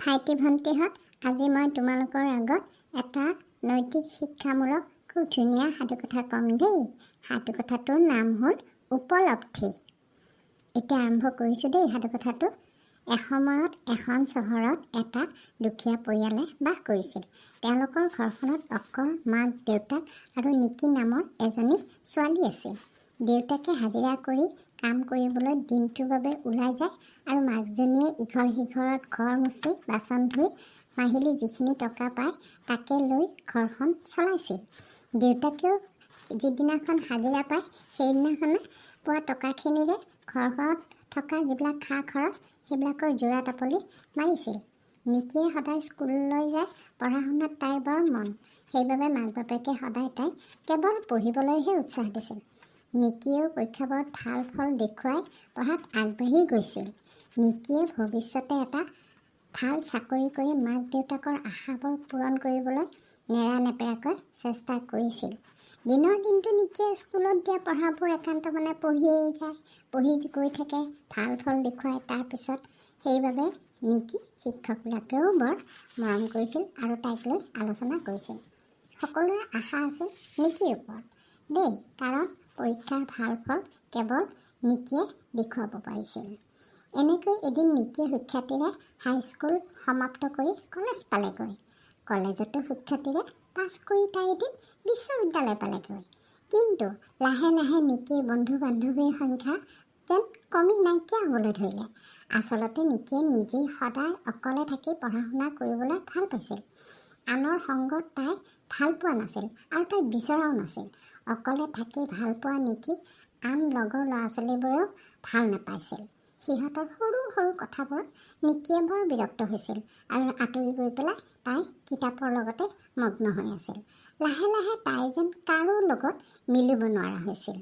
ভাইটি ভণ্টিহঁত, আজি মই তোমালোকৰ আগত এটা নৈতিক শিক্ষামূলক খুব ধুনীয়া সাধুকথা ক'ম দেই। সাধুকথাটোৰ নাম হ'ল উপলব্ধি। এতিয়া আৰম্ভ কৰিছোঁ দেই সাধুকথাটো। এসময়ত এখন চহৰত এটা দুখীয়া পৰিয়ালে বাস কৰিছিল। তেওঁলোকৰ ঘৰখনত অকল মাক দেউতাক আৰু নিকি নামৰ এজনী ছোৱালী আছিল। দেউতাকে হাজিৰা কৰি কাম কৰিবলৈ দিনটোৰ বাবে ওলাই যায় আৰু মাকজনীয়ে ইঘৰ সিঘৰত ঘৰ মুচি বাচন ধুই মাহিলী যিখিনি টকা পায় তাকে লৈ ঘৰখন চলাইছিল। দেউতাকেও যিদিনাখন হাজিৰা পায় সেইদিনাখনে পোৱা টকাখিনিৰে ঘৰখনত থকা যিবিলাক খা খৰচ সেইবিলাকৰ যোৰা টাপলি মাৰিছিল। নিকিয়ে সদায় স্কুললৈ যায়, পঢ়া শুনাত তাইৰ বৰ মন। সেইবাবে মাক বাপেকে সদায় তাইক কেৱল পঢ়িবলৈহে উৎসাহ দিছিল। নিকিয়েও পৰীক্ষাবোৰত ভাল ফল দেখুৱাই পঢ়াত আগবাঢ়ি গৈছিল। নিকিয়ে ভৱিষ্যতে এটা ভাল চাকৰি কৰি মাক দেউতাকৰ আশাবোৰ পূৰণ কৰিবলৈ নেৰানেপেৰাকৈ চেষ্টা কৰিছিল। দিনৰ দিনটো নিকিয়ে স্কুলত দিয়া পঢ়াবোৰ একান্ত মনে পঢ়িয়েই যায়, পঢ়ি গৈ থাকে, ভাল ফল দেখুৱায়। তাৰপিছত সেইবাবে নিকি শিক্ষকবিলাকেও বৰ মৰম কৰিছিল আৰু তাইক লৈ আলোচনা কৰিছিল। সকলোৰে আশা আছিল নিকিৰ ওপৰত দেই, কাৰণ পৰীক্ষাৰ ভাল ফল কেৱল নিকিয়ে দেখুৱাব পাৰিছিল। এনেকৈ এদিন নিকিয়ে সুখ্যাতিৰে হাইস্কুল সমাপ্ত কৰি কলেজ পালেগৈ। কলেজতো সুখ্যাতিৰে পাছ কৰি তাই এদিন বিশ্ববিদ্যালয় পালেগৈ। কিন্তু লাহে লাহে নিকিৰ বন্ধু বান্ধৱীৰ সংখ্যা যেন কমি নাইকিয়া হ'বলৈ ধৰিলে। আচলতে নিকিয়ে নিজেই সদায় অকলে থাকি পঢ়া শুনা কৰিবলৈ ভাল পাইছিল। আনৰ সংগত তাই ভাল পোৱা নাছিল আৰু তাই বিচৰাও নাছিল। অকলে থাকি ভাল পোৱা নিকিক আন লগৰ ল'ৰা ছোৱালীবোৰেও ভাল নাপাইছিল। সিহঁতৰ সৰু সৰু কথাবোৰত নিকিয়ে বৰ বিৰক্ত হৈছিল আৰু আঁতৰি গৈ পেলাই তাই কিতাপৰ লগতে মগ্ন হৈ আছিল। লাহে লাহে তাই যেন কাৰো লগত মিলিব নোৱাৰা হৈছিল।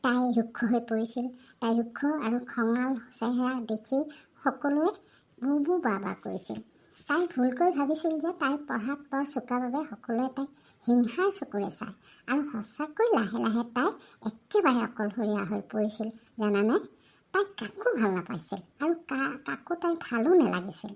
তাই ৰুক্ষ হৈ পৰিছিল। তাই ৰুক্ষ আৰু খঙাল চেহেৰা দেখি সকলোৱে বু বু বা বা কৰিছিল। তাই ভুলকৈ ভাবিছিল যে তাই পঢ়াত বৰ চোকা বাবে সকলোৱে তাইক হিংসাৰ চকুৰে চায়। আৰু সঁচাকৈ লাহে লাহে তাই একেবাৰে অকলশৰীয়া হৈ পৰিছিল। জানানে, তাই কাকো ভাল নাপাইছিল আৰু কাকো তাইৰ ভালো নালাগিছিল।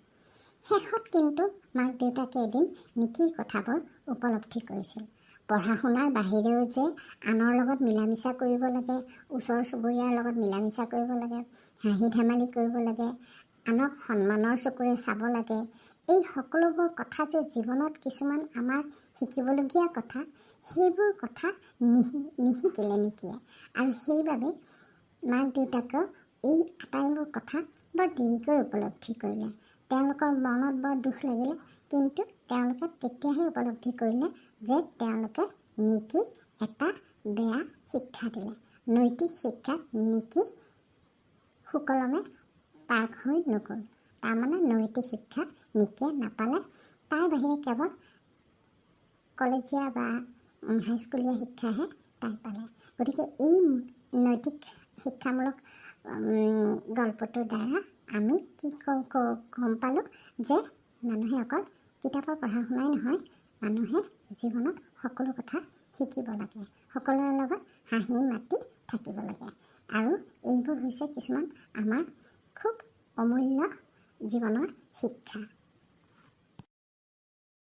শেষত কিন্তু মাক দেউতাকে এদিন নিকিৰ কথাবোৰ উপলব্ধি কৰিছিল। পঢ়া শুনাৰ বাহিৰেও যে আনৰ লগত মিলা মিছা কৰিব লাগে, ওচৰ চুবুৰীয়াৰ লগত মিলা মিছা কৰিব লাগে, হাঁহি ধেমালি কৰিব লাগে, আনক সন্মানৰ চকুৰে চাব লাগে, এই সকলোবোৰ কথা যে জীৱনত কিছুমান আমাৰ শিকিবলগীয়া কথা, সেইবোৰ কথা নিশিকিলে নিকিয়ে। আৰু সেইবাবে মাক দেউতাকেও এই আটাইবোৰ কথা বৰ দেৰিকৈ উপলব্ধি কৰিলে। তেওঁলোকৰ মনত বৰ দুখ লাগিলে, কিন্তু তেওঁলোকে তেতিয়াহে উপলব্ধি কৰিলে যে তেওঁলোকে নিকিক এটা বেয়া শিক্ষা দিলে। নৈতিক শিক্ষাত নিকি সুকলমে পাৰ হৈ নগ'ল। তাৰমানে নৈতিক শিক্ষা নিকিয়ে নাপালে। তাৰ বাহিৰে কেৱল কলেজীয়া বা হাইস্কুলীয়া শিক্ষাহে তাই পালে। গতিকে এই নৈতিক শিক্ষামূলক গল্পটোৰ দ্বাৰা আমি কি গম পালোঁ যে মানুহে অকল কিতাপৰ পঢ়া শুনাই নহয়, মানুহে জীৱনত সকলো কথা শিকিব লাগে, সকলোৰে লগত হাঁহি মাতি থাকিব লাগে। আৰু এইবোৰ হৈছে কিছুমান আমাৰ খুব অমূল্য জীৱনৰ শিক্ষা।